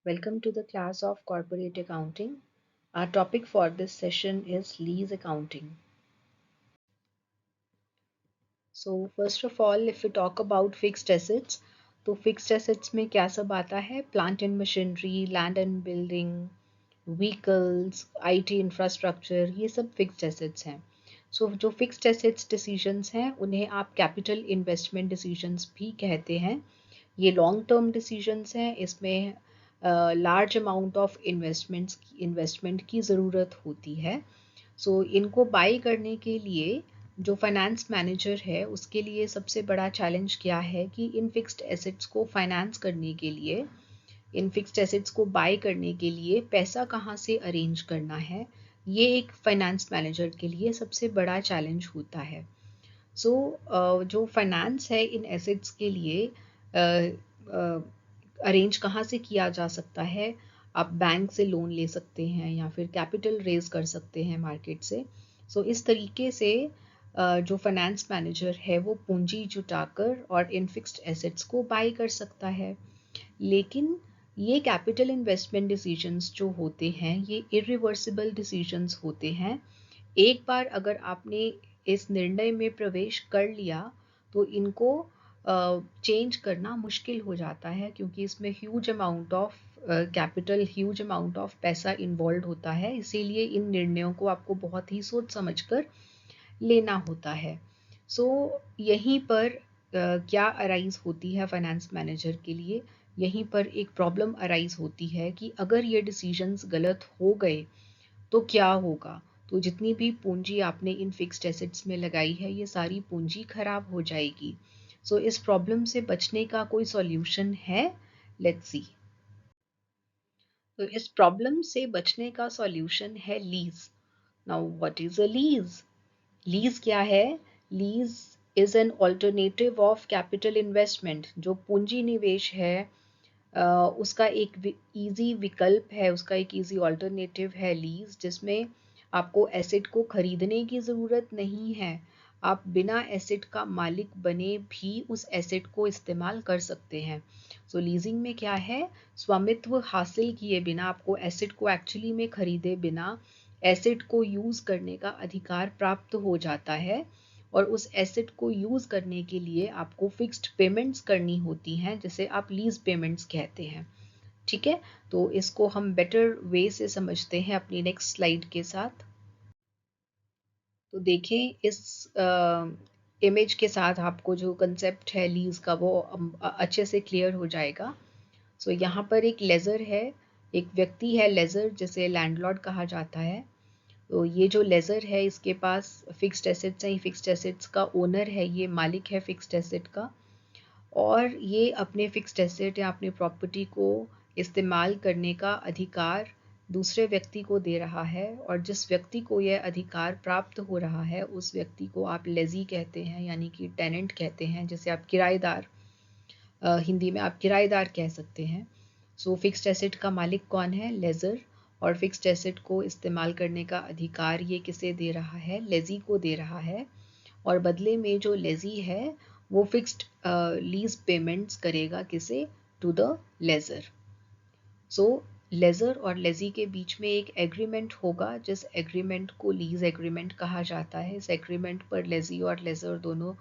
Welcome to the class of Corporate Accounting. Our topic for this session is lease accounting. So first of all, if we talk about fixed assets, तो fixed assets में क्या सब आता है? Plant and machinery, land and building, vehicles, IT infrastructure, ये सब fixed assets हैं. So जो fixed assets decisions हैं, उन्हें आप capital investment decisions भी कहते हैं. ये लॉन्ग टर्म डिसीजंस हैं, इसमें लार्ज अमाउंट ऑफ इन्वेस्टमेंट की ज़रूरत होती है. सो इनको बाई करने के लिए जो फाइनेंस मैनेजर है उसके लिए सबसे बड़ा चैलेंज क्या है कि इन फिक्स्ड एसेट्स को फाइनेंस करने के लिए, इन फिक्स्ड एसेट्स को बाई करने के लिए पैसा कहाँ से अरेंज करना है. ये एक फाइनेंस मैनेजर के लिए सबसे बड़ा चैलेंज होता है. सो जो फाइनेंस है इन एसेट्स के लिए अरेंज कहाँ से किया जा सकता है. आप बैंक से लोन ले सकते हैं या फिर कैपिटल रेज कर सकते हैं मार्केट से. सो इस तरीके से जो फाइनेंस मैनेजर है वो पूंजी जुटाकर और इन फिक्स्ड एसेट्स को बाई कर सकता है. लेकिन ये कैपिटल इन्वेस्टमेंट डिसीजंस जो होते हैं ये इरिवर्सिबल डिसीजंस होते हैं. एक बार अगर आपने इस निर्णय में प्रवेश कर लिया तो इनको चेंज करना मुश्किल हो जाता है, क्योंकि इसमें huge amount of capital, huge amount of पैसा इन्वॉल्व होता है. इसीलिए इन निर्णयों को आपको बहुत ही सोच समझकर लेना होता है. सो यहीं पर क्या अराइज होती है फाइनेंस मैनेजर के लिए, यहीं पर एक प्रॉब्लम अराइज होती है कि अगर ये डिसीजंस गलत हो गए तो क्या होगा. तो जितनी भी पूंजी आपने इन फिक्स्ड एसेट्स में लगाई है ये सारी पूंजी खराब हो जाएगी. सो इस प्रॉब्लम से बचने का कोई सॉल्यूशन है? Let's see. तो इस प्रॉब्लम से बचने का सॉल्यूशन है lease. Now what is a lease? Lease क्या है? Lease is an alternative of capital investment. जो पूंजी निवेश है उसका एक ईजी विकल्प है, उसका एक ईजी ऑल्टरनेटिव है लीज, जिसमें आपको एसेट को खरीदने की ज़रूरत नहीं है. आप बिना एसेट का मालिक बने भी उस एसेट को इस्तेमाल कर सकते हैं. सो लीजिंग में क्या है, स्वामित्व हासिल किए बिना, आपको एसेट को एक्चुअली में खरीदे बिना एसेट को यूज़ करने का अधिकार प्राप्त हो जाता है. और उस एसेट को यूज़ करने के लिए आपको फिक्स्ड पेमेंट्स करनी होती हैं, जिसे आप लीज पेमेंट्स कहते हैं. ठीक है, तो इसको हम बेटर वे से समझते हैं अपनी नेक्स्ट स्लाइड के साथ. तो देखें इस इमेज के साथ आपको जो कंसेप्ट है लीज का वो अच्छे से क्लियर हो जाएगा. सो यहाँ पर एक लेज़र है, एक व्यक्ति है लेज़र, जिसे लैंडलॉर्ड कहा जाता है. तो ये जो लेज़र है इसके पास फिक्स्ड एसेट्स हैं, फिक्स्ड एसेट्स का ओनर है, ये मालिक है फिक्स्ड एसेट का. और ये अपने फिक्स्ड एसेट या अपनी प्रॉपर्टी को इस्तेमाल करने का अधिकार दूसरे व्यक्ति को दे रहा है. और जिस व्यक्ति को यह अधिकार प्राप्त हो रहा है उस व्यक्ति को आप लेजी कहते हैं, यानी कि टेनेंट कहते हैं, जिसे आप किराएदार, हिंदी में आप किराएदार कह सकते हैं. सो फिक्स्ड एसेट का मालिक कौन है? लेज़र. और फिक्स्ड एसेट को इस्तेमाल करने का अधिकार ये किसे दे रहा है? लेजी को दे रहा है. और बदले में जो लेजी है वो फिक्स्ड लीज पेमेंट्स करेगा किसे? To the lessor. So lessor और लेजी के बीच में एक एग्रीमेंट होगा, जिस एग्रीमेंट को लीज एग्रीमेंट कहा जाता है. इस एग्रीमेंट पर लेजी और लेज़र दोनों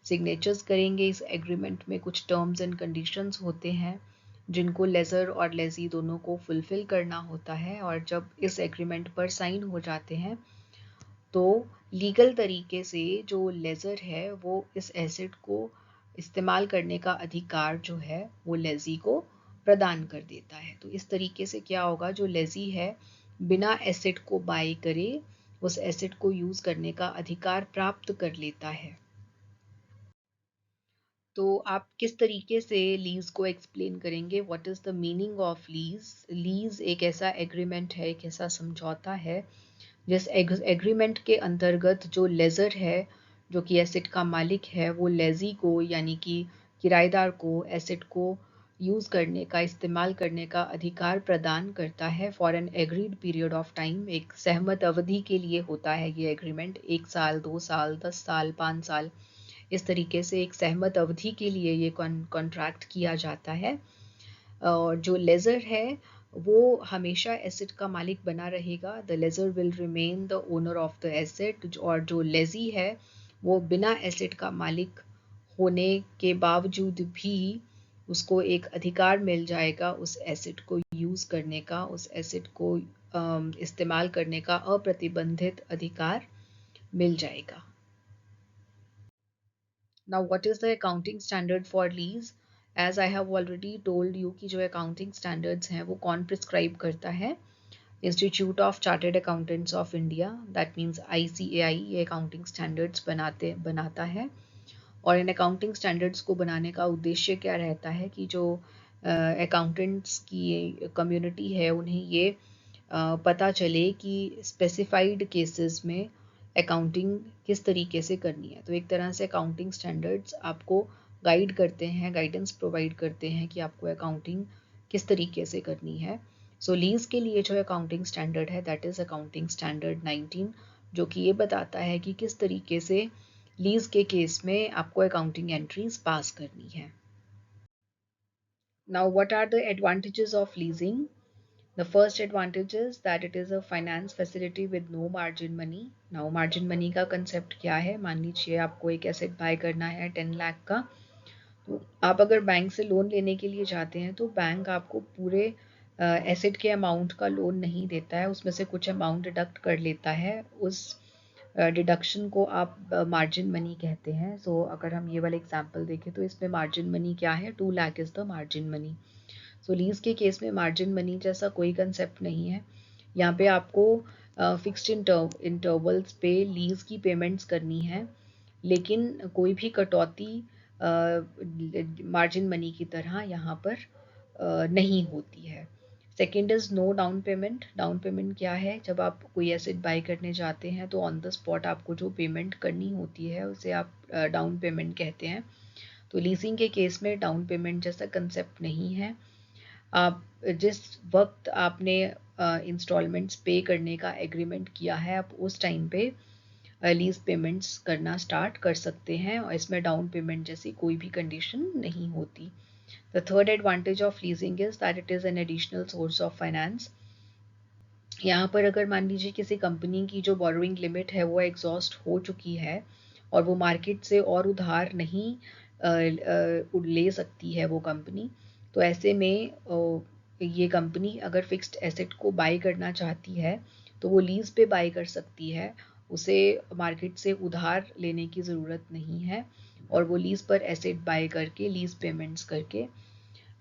सिग्नेचर्स करेंगे. इस एग्रीमेंट में कुछ टर्म्स एंड कंडीशंस होते हैं जिनको लेज़र और लेजी दोनों को फुलफिल करना होता है. और जब इस एग्रीमेंट पर साइन हो जाते हैं तो लीगल तरीके से जो लेज़र है वो इस एसेट को इस्तेमाल करने का अधिकार जो है वो लेज़ी को प्रदान कर देता है. तो इस तरीके से क्या होगा, जो लेज़ी है बिना एसेट को बाय करे उस एसेट को यूज़ करने का अधिकार प्राप्त कर लेता है. तो आप किस तरीके से लीज को एक्सप्लेन करेंगे? What is the meaning of lease? Lease एक ऐसा एग्रीमेंट है, एक ऐसा समझौता है जिस एग्रीमेंट के अंतर्गत जो लेज़र है, जो कि एसेट का मालिक है, वो लेज़ी को यानी कि किराएदार को एसेट को यूज़ करने का, इस्तेमाल करने का अधिकार प्रदान करता है for an agreed period of time. एक सहमत अवधि के लिए होता है ये एग्रीमेंट. 1 साल, 2 साल, 10 साल, 5 साल, इस तरीके से एक सहमत अवधि के लिए ये कॉन्ट्रैक्ट किया जाता है. और जो लेजर है वो हमेशा एसेट का मालिक बना रहेगा, the lessor will remain the owner of the asset. और जो लेजी है वो बिना एसेट का मालिक होने के बावजूद भी उसको एक अधिकार मिल जाएगा उस एसेट को यूज़ करने का, उस एसेट को इस्तेमाल करने का अप्रतिबंधित अधिकार मिल जाएगा। Now what is the accounting standard for lease? As I have already told you कि जो accounting standards हैं वो कौन prescribe करता है? Institute of Chartered Accountants of India, that means ICAI, ये accounting standards बनाता है। और इन accounting standards को बनाने का उद्देश्य क्या रहता है कि जो accountants की community है उन्हें ये पता चले कि स्पेसिफाइड केसेस में अकाउंटिंग किस तरीके से करनी है। तो एक तरह से अकाउंटिंग स्टैंडर्ड्स आपको गाइड करते हैं, गाइडेंस प्रोवाइड करते हैं कि आपको अकाउंटिंग किस तरीके से करनी है। सो लीज के लिए जो अकाउंटिंग स्टैंडर्ड है दैट इज़ अकाउंटिंग स्टैंडर्ड 19, जो कि ये बताता है कि किस तरीके से लीज के केस में आपको अकाउंटिंग एंट्रीज पास करनी है। Now what are the advantages of leasing? The first advantage is that it is a finance facility with no margin money. Now margin money का concept क्या है? मान लीजिए आपको एक एसेट बाय करना है 10 लाख का, तो आप अगर बैंक से लोन लेने के लिए जाते हैं तो बैंक आपको पूरे एसेट के अमाउंट का लोन नहीं देता है, उसमें से कुछ अमाउंट डिडक्ट कर लेता है। उस डिडक्शन को आप मार्जिन मनी कहते हैं। सो अगर हम ये वाला एग्जांपल देखें तो इसमें मार्जिन मनी क्या है? 2 lakh is the margin money. So lease के केस में मार्जिन मनी जैसा कोई कंसेप्ट नहीं है। यहाँ पे आपको फिक्स्ड इंटरवल्स पे लीज़ की पेमेंट्स करनी है, लेकिन कोई भी कटौती मार्जिन मनी की तरह यहाँ पर नहीं होती है। Second is no down payment. Down payment क्या है? जब आप कोई एसेट बाय करने जाते हैं तो ऑन द स्पॉट आपको जो पेमेंट करनी होती है उसे आप डाउन पेमेंट कहते हैं। तो लीजिंग के केस में डाउन पेमेंट जैसा कंसेप्ट नहीं है। आप जिस वक्त आपने इंस्टॉलमेंट्स पे करने का एग्रीमेंट किया है आप उस टाइम पे लीज पेमेंट्स करना स्टार्ट कर सकते हैं और इसमें डाउन पेमेंट जैसी कोई भी कंडीशन नहीं होती। The third advantage of leasing is that it is an additional source of finance. यहाँ पर अगर मान लीजिए किसी कंपनी की जो बोरोइंग लिमिट है वो एग्जॉस्ट हो चुकी है और वो मार्केट से और उधार नहीं ले सकती है वो कंपनी, तो ऐसे में ये कंपनी अगर फिक्स्ड एसेट को बाय करना चाहती है तो वो लीज पे बाय कर सकती है, उसे मार्केट से उधार लेने की ज़रूरत नहीं है और वो लीज पर एसेट बाय करके लीज पेमेंट्स करके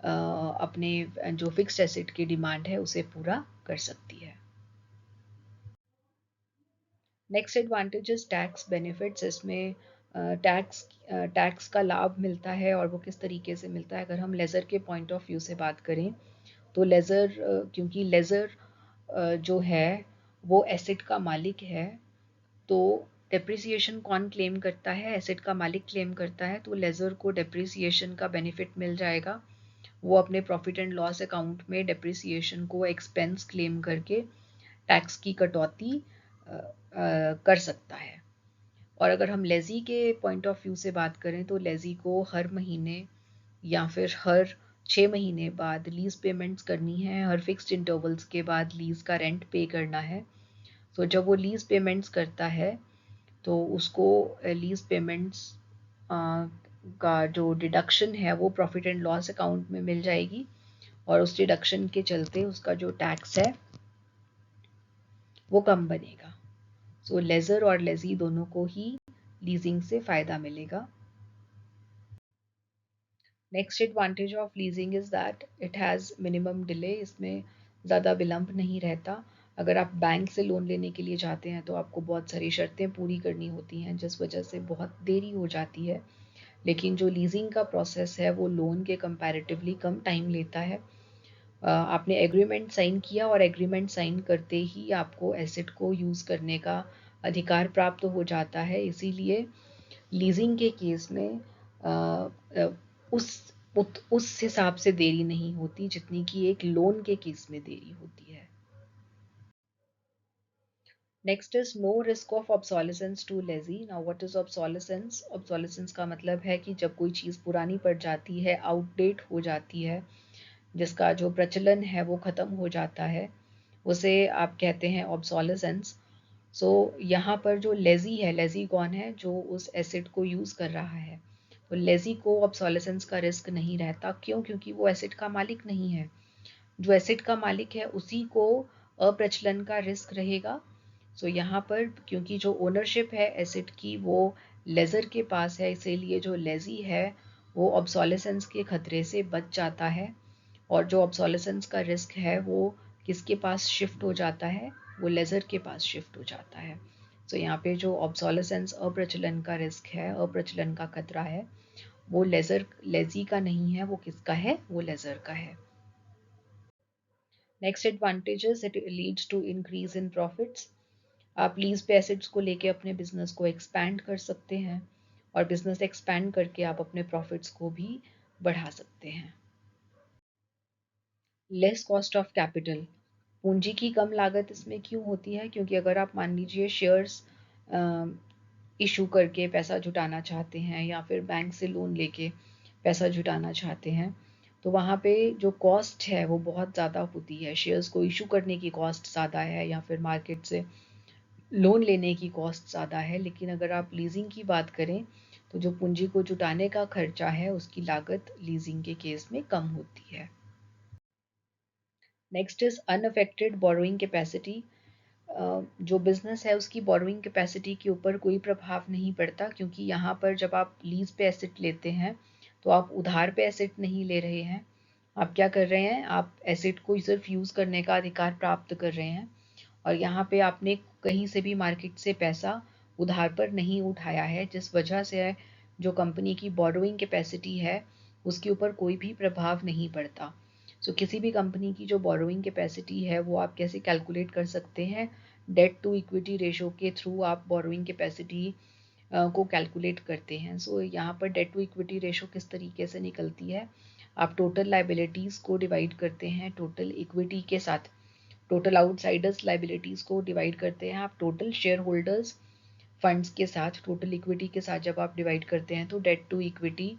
अपने जो फिक्स्ड एसेट की डिमांड है उसे पूरा कर सकती है। Next advantage is tax benefits. इसमें टैक्स का लाभ मिलता है और वो किस तरीके से मिलता है? अगर हम लेज़र के पॉइंट ऑफ व्यू से बात करें तो लेज़र क्योंकि लेज़र जो है वो एसेट का मालिक है, तो डेप्रिसिएशन कौन क्लेम करता है? एसेट का मालिक क्लेम करता है, तो लेज़र को डेप्रिसिएशन का बेनिफिट मिल जाएगा। वो अपने प्रॉफिट एंड लॉस अकाउंट में डेप्रिसिएशन को एक्सपेंस क्लेम करके टैक्स की कटौती कर सकता है। और अगर हम लेज़ी के पॉइंट ऑफ व्यू से बात करें तो लेज़ी को हर महीने या फिर हर 6 महीने बाद लीज़ पेमेंट्स करनी है, हर फिक्स्ड इंटरवल्स के बाद लीज़ का रेंट पे करना है। तो जब वो लीज़ पेमेंट्स करता है तो उसको लीज़ पेमेंट्स का जो डिडक्शन है वो प्रॉफिट एंड लॉस अकाउंट में मिल जाएगी और उस डिडक्शन के चलते उसका जो टैक्स है वो कम बनेगा। सो लेज़र और लेज़ी दोनों को ही लीजिंग से फ़ायदा मिलेगा। Next advantage of leasing is that it has minimum delay. इसमें ज़्यादा विलंब नहीं रहता। अगर आप बैंक से लोन लेने के लिए जाते हैं तो आपको बहुत सारी शर्तें पूरी करनी होती हैं जिस वजह से बहुत देरी हो जाती है, लेकिन जो लीजिंग का प्रोसेस है वो लोन के कंपैरेटिवली कम टाइम लेता है। आपने एग्रीमेंट साइन किया और एग्रीमेंट साइन करते ही आपको एसेट को यूज़ करने का अधिकार प्राप्त हो जाता है। इसीलिए लीजिंग के केस में उस उस हिसाब से देरी नहीं होती जितनी कि एक लोन के केस में देरी होती है। Next is no risk of obsolescence to lessee. Now what is obsolescence? Obsolescence का मतलब है कि जब कोई चीज़ पुरानी पड़ जाती है, आउटडेट हो जाती है जिसका जो प्रचलन है वो ख़त्म हो जाता है, उसे आप कहते हैं ऑब्सोलेसेंस। सो यहाँ पर जो लेज़ी है, लेज़ी कौन है? जो उस एसेट को यूज़ कर रहा है। तो लेज़ी को ऑब्सोलेसेंस का रिस्क नहीं रहता। क्यों? क्योंकि वो एसेट का मालिक नहीं है। जो एसेट का मालिक है उसी को अप्रचलन का रिस्क रहेगा। सो यहाँ पर क्योंकि जो ओनरशिप है एसेट की वो लेज़र के पास है, इसीलिए जो लेज़ी है वो ऑब्सोलेसेंस के खतरे से बच जाता है। और जो ऑब्सोलेसेंस का रिस्क है वो किसके पास शिफ्ट हो जाता है? वो लेज़र के पास शिफ्ट हो जाता है। तो यहाँ पे जो ऑब्सोलेसेंस अप्रचलन का रिस्क है, अप्रचलन का खतरा है, वो लेज़ी का नहीं है, वो किसका है? वो लेज़र का है। Next advantages, it leads to increase in profits. आप लीज पे एसेट्स को लेके अपने बिजनेस को एक्सपैंड कर सकते हैं और बिजनेस एक्सपैंड करके आप अपने प्रॉफिट्स को भी बढ़ा सकते हैं। लेस कॉस्ट ऑफ कैपिटल, पूंजी की कम लागत इसमें क्यों होती है? क्योंकि अगर आप मान लीजिए शेयर्स इशू करके पैसा जुटाना चाहते हैं या फिर बैंक से लोन लेके पैसा जुटाना चाहते हैं, तो वहाँ पे जो कॉस्ट है वो बहुत ज़्यादा होती है। शेयर्स को इशू करने की कॉस्ट ज़्यादा है या फिर मार्केट से लोन लेने की कॉस्ट ज़्यादा है। लेकिन अगर आप लीजिंग की बात करें तो जो पूंजी को जुटाने का खर्चा है उसकी लागत लीजिंग के केस में कम होती है। Next is unaffected borrowing capacity. जो बिजनेस है उसकी बोरोइंग कैपेसिटी के ऊपर कोई प्रभाव नहीं पड़ता, क्योंकि यहाँ पर जब आप लीज पे एसेट लेते हैं तो आप उधार पे एसेट नहीं ले रहे हैं। आप क्या कर रहे हैं? आप एसेट को सिर्फ यूज़ करने का अधिकार प्राप्त कर रहे हैं और यहाँ पे आपने कहीं से भी मार्केट से पैसा उधार पर नहीं उठाया है, जिस वजह से जो कंपनी की बोरोइंग कैपेसिटी है उसके ऊपर कोई भी प्रभाव नहीं पड़ता। सो किसी भी कंपनी की जो बोरोइंग कैपेसिटी है वो आप कैसे कैलकुलेट कर सकते हैं? डेट टू इक्विटी रेशो के थ्रू आप बोरोइंग कैपेसिटी को कैलकुलेट करते हैं। सो यहाँ पर डेट टू इक्विटी रेशो किस तरीके से निकलती है? आप टोटल लाइबिलिटीज़ को डिवाइड करते हैं टोटल इक्विटी के साथ, टोटल आउटसाइडर्स लाइबिलिटीज़ को डिवाइड करते हैं आप टोटल शेयर होल्डर्स फंड्स के साथ, टोटल इक्विटी के साथ जब आप डिवाइड करते हैं तो डेट टू इक्विटी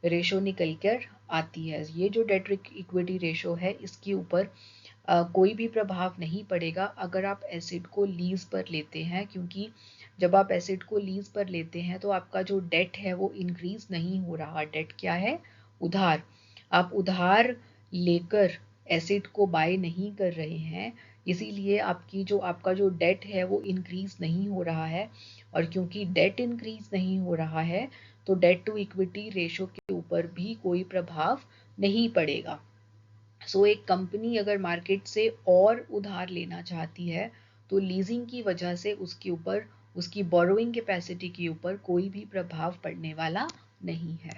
रेशो निकल कर आती है। ये जो डेट इक्विटी रेशो है इसके ऊपर कोई भी प्रभाव नहीं पड़ेगा अगर आप एसेट को लीज पर लेते हैं, क्योंकि जब आप एसेट को लीज पर लेते हैं तो आपका जो डेट है वो इंक्रीज नहीं हो रहा। डेट क्या है? उधार। आप उधार लेकर एसेट को बाय नहीं कर रहे हैं, इसीलिए आपका जो डेट है वो इंक्रीज नहीं हो रहा है। और क्योंकि डेट इंक्रीज नहीं हो रहा है तो डेट टू इक्विटी रेशो के ऊपर भी कोई प्रभाव नहीं पड़ेगा। सो एक कंपनी अगर मार्केट से और उधार लेना चाहती है तो लीजिंग की वजह से उसके ऊपर, उसकी बोरोइंग कैपेसिटी के ऊपर कोई भी प्रभाव पड़ने वाला नहीं है।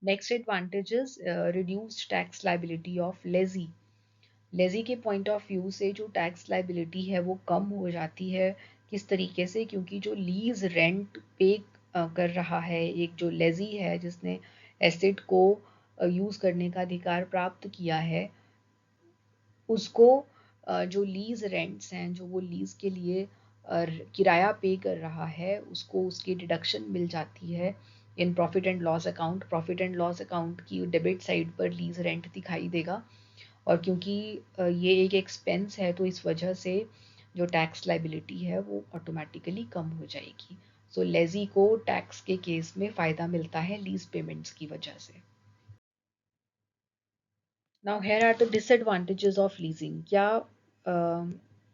Next advantages, reduced tax liability of lazy. Lazy के पॉइंट ऑफ व्यू से जो टैक्स लायबिलिटी है वो कम हो जाती है। किस तरीके से? क्योंकि जो लीज रेंट पे कर रहा है, एक जो लेजी है जिसने एसेट को यूज़ करने का अधिकार प्राप्त किया है, उसको जो लीज रेंट्स हैं, जो वो लीज के लिए किराया पे कर रहा है, उसको उसकी डिडक्शन मिल जाती है in profit and loss account. Profit and loss account की डेबिट साइड पर लीज रेंट दिखाई देगा और क्योंकि ये एक एक्सपेंस है तो इस वजह से जो टैक्स लाइबिलिटी है वो ऑटोमेटिकली कम हो जाएगी। सो लेजी को टैक्स के केस में फ़ायदा मिलता है लीज पेमेंट्स की वजह से। Now here are the disadvantages of leasing. क्या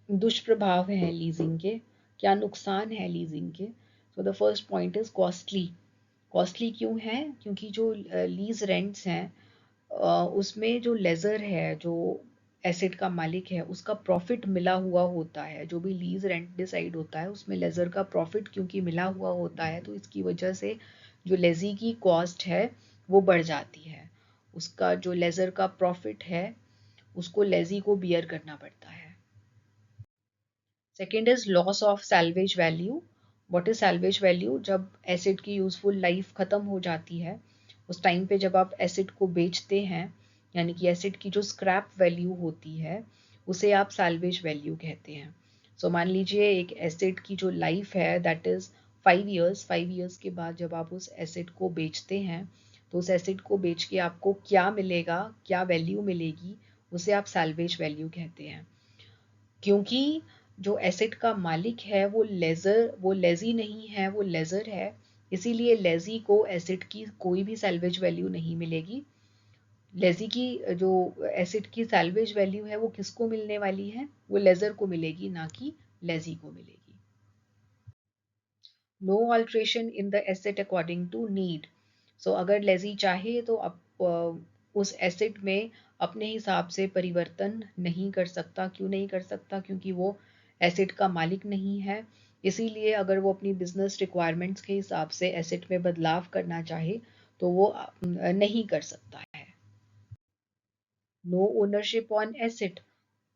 दुष्प्रभाव हैं लीजिंग के? क्या नुकसान है लीजिंग के? So the first point is costly. Costly क्यों है? क्योंकि जो लीज रेंट्स हैं उसमें जो लेज़र है, जो एसेट का मालिक है, उसका प्रॉफिट मिला हुआ होता है। जो भी लीज रेंट डिसाइड होता है उसमें लेज़र का प्रॉफिट क्योंकि मिला हुआ होता है तो इसकी वजह से जो लेज़ी की कॉस्ट है वो बढ़ जाती है। उसका जो लेज़र का प्रॉफिट है उसको लेज़ी को बियर करना पड़ता है। Second is loss of salvage value. What is salvage value? जब एसेट की यूजफुल लाइफ खत्म हो जाती है उस टाइम पे जब आप एसेट को बेचते हैं, यानी कि एसेट की जो स्क्रैप वैल्यू होती है उसे आप सैल्वेज वैल्यू कहते हैं। सो मान लीजिए एक एसेट की जो लाइफ है दैट इज 5 ईयर्स। 5 ईयर्स के बाद जब आप उस एसेट को बेचते हैं तो उस एसेट को बेच के आपको क्या मिलेगा, क्या वैल्यू मिलेगी, उसे आप सैल्वेज वैल्यू कहते हैं। क्योंकि जो एसेट का मालिक है वो लेजी नहीं है, वो लेजर है, इसीलिए लेजी को एसेट की कोई भी सैल्वेज वैल्यू नहीं मिलेगी। लेजी की जो एसेट की सैल्वेज वैल्यू है वो किसको मिलने वाली है, वो लेजर को मिलेगी, ना कि लेजी को मिलेगी। No alteration in the asset according to need. So अगर लेजी चाहे तो उस एसेट में अपने हिसाब से परिवर्तन नहीं कर सकता। क्यों नहीं कर सकता? क्योंकि वो एसेट का मालिक नहीं है। इसीलिए अगर वो अपनी बिजनेस रिक्वायरमेंट्स के हिसाब से एसेट में बदलाव करना चाहे तो वो नहीं कर सकता है। No ownership on asset.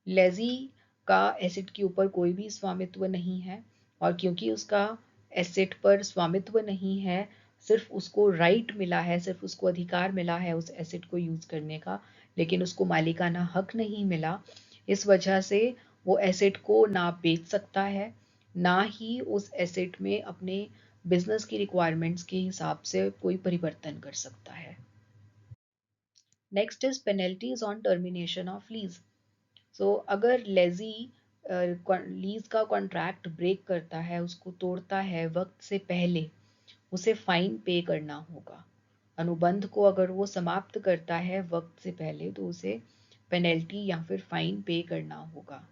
Lessee का एसेट के ऊपर कोई भी स्वामित्व नहीं है, और क्योंकि उसका एसेट पर स्वामित्व नहीं है, सिर्फ उसको राइट मिला है, सिर्फ उसको अधिकार मिला है उस एसेट को यूज करने का, लेकिन उसको मालिकाना हक नहीं मिला। इस वजह से वो एसेट को ना बेच सकता है, ना ही उस एसेट में अपने बिजनेस की रिक्वायरमेंट्स के हिसाब से कोई परिवर्तन कर सकता है। Next is penalties on termination of lease. So अगर लेजी लीज का कॉन्ट्रैक्ट ब्रेक करता है, उसको तोड़ता है वक्त से पहले, उसे फाइन पे करना होगा। अनुबंध को अगर वो समाप्त करता है वक्त से पहले तो उसे पेनल्टी या फिर फाइन पे करना होगा।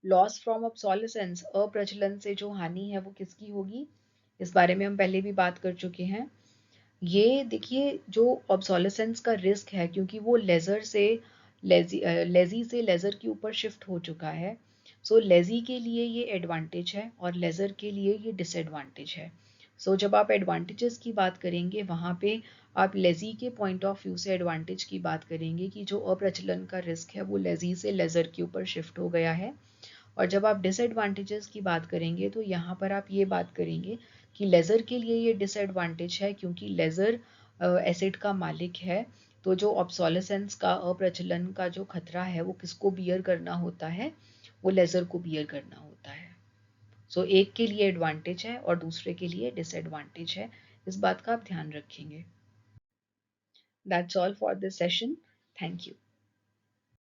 लॉस फ्रॉम ऑब्सोलिसेंस, अप्रचलन से जो हानि है वो किसकी होगी, इस बारे में हम पहले भी बात कर चुके हैं। ये देखिए जो ऑब्सोलिसेंस का रिस्क है, क्योंकि वो लेजी से लेजर के ऊपर शिफ्ट हो चुका है। सो लेजी के लिए ये एडवांटेज है और लेजर के लिए ये डिसएडवांटेज है। सो जब आप एडवांटेजेस की बात करेंगे वहाँ पे आप लेजी के पॉइंट ऑफ व्यू से एडवांटेज की बात करेंगे कि जो अप्रचलन का रिस्क है वो लेजी से लेजर के ऊपर शिफ्ट हो गया है। और जब आप डिसएडवांटेजेस की बात करेंगे तो यहाँ पर आप ये बात करेंगे कि लेज़र के लिए ये डिसएडवांटेज है, क्योंकि लेज़र एसेट का मालिक है। तो जो ऑब्सोलेसेंस का, अप्रचलन का जो खतरा है वो किसको बियर करना होता है, वो लेज़र को बियर करना होता है। सो एक के लिए एडवांटेज है और दूसरे के लिए डिसएडवांटेज है, इस बात का आप ध्यान रखेंगे। That's all for this session. Thank you.